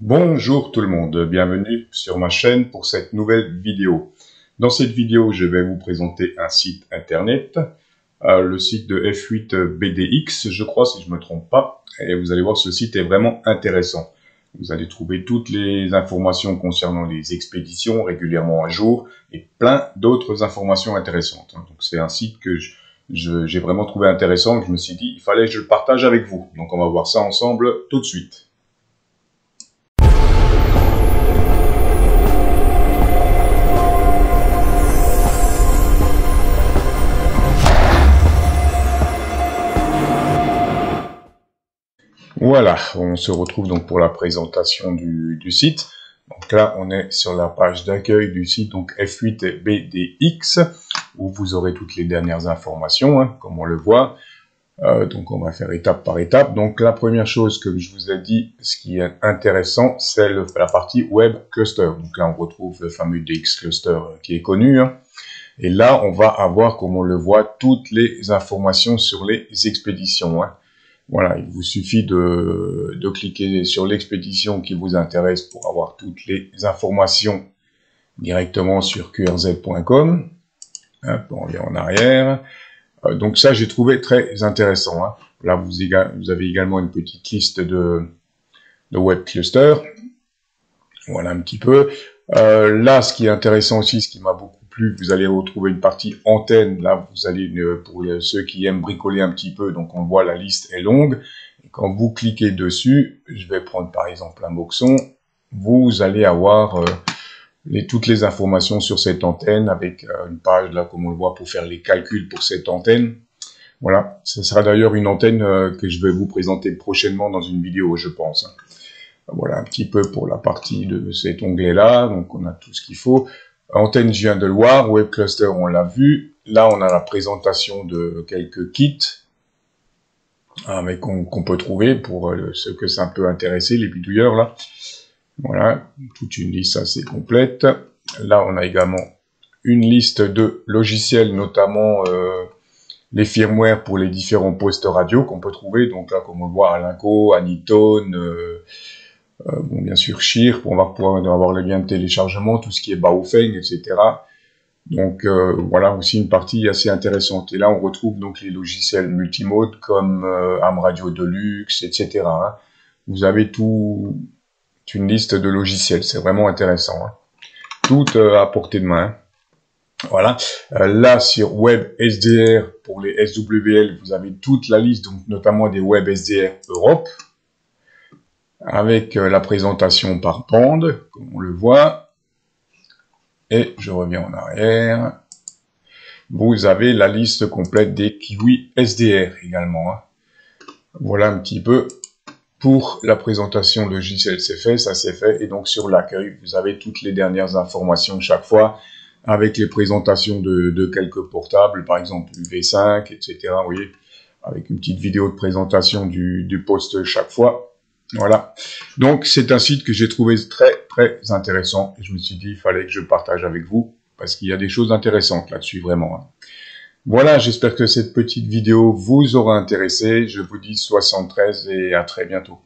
Bonjour tout le monde, bienvenue sur ma chaîne pour cette nouvelle vidéo. Dans cette vidéo, je vais vous présenter un site internet, le site de F8BDX, je crois si je me trompe pas, et vous allez voir ce site est vraiment intéressant. Vous allez trouver toutes les informations concernant les expéditions régulièrement à jour et plein d'autres informations intéressantes. Donc c'est un site que j'ai vraiment trouvé intéressant, que je me suis dit il fallait que je le partage avec vous. Donc on va voir ça ensemble tout de suite. Voilà, on se retrouve donc pour la présentation du site. Donc là, on est sur la page d'accueil du site, donc F8BDX, où vous aurez toutes les dernières informations, comme on le voit. Donc on va faire étape par étape. Donc la première chose, comme je vous ai dit, ce qui est intéressant, c'est la partie Web Cluster. Donc là, on retrouve le fameux DX Cluster qui est connu. Et là, on va avoir, comme on le voit, toutes les informations sur les expéditions. Voilà, il vous suffit de cliquer sur l'expédition qui vous intéresse pour avoir toutes les informations directement sur qrz.com. On revient en arrière. Donc ça, j'ai trouvé très intéressant. Là, vous avez également une petite liste de web clusters. Voilà un petit peu. Là, ce qui est intéressant aussi, ce qui m'a beaucoup plu, vous allez retrouver une partie antenne. Là, vous allez, pour ceux qui aiment bricoler un petit peu, donc on voit la liste est longue. Et quand vous cliquez dessus, je vais prendre par exemple un boxon, vous allez avoir toutes les informations sur cette antenne avec une page là, comme on le voit, pour faire les calculs pour cette antenne. Voilà, ce sera d'ailleurs une antenne que je vais vous présenter prochainement dans une vidéo, je pense. Voilà un petit peu pour la partie de cet onglet-là. Donc, on a tout ce qu'il faut. Antenne, je viens de le voir. Web Cluster, on l'a vu. Là, on a la présentation de quelques kits qu'on peut trouver pour ceux que ça peut intéresser, les bidouilleurs, là. Voilà, toute une liste assez complète. Là, on a également une liste de logiciels, notamment les firmware pour les différents postes radio qu'on peut trouver. Donc là, comme on le voit, Alinco, Anytone, bon, bien sûr, Shear, on va pouvoir avoir le lien de téléchargement, tout ce qui est Baofeng, etc. Donc voilà aussi une partie assez intéressante. Et là, on retrouve donc les logiciels multimode comme Am Radio Deluxe, etc. Vous avez une liste de logiciels, c'est vraiment intéressant. Tout à portée de main. Voilà. Là, sur Web SDR, pour les SWL, vous avez toute la liste, donc notamment des Web SDR Europe, avec la présentation par bande, comme on le voit. Et je reviens en arrière. Vous avez la liste complète des Kiwi SDR également. Voilà un petit peu pour la présentation logiciel, c'est fait, ça c'est fait. Et donc sur l'accueil, vous avez toutes les dernières informations chaque fois, avec les présentations de quelques portables, par exemple V5, etc. Vous voyez, avec une petite vidéo de présentation du poste chaque fois. Voilà. Donc, c'est un site que j'ai trouvé très, très intéressant. Et je me suis dit, il fallait que je partage avec vous, parce qu'il y a des choses intéressantes là-dessus, vraiment. Voilà, j'espère que cette petite vidéo vous aura intéressé. Je vous dis 73 et à très bientôt.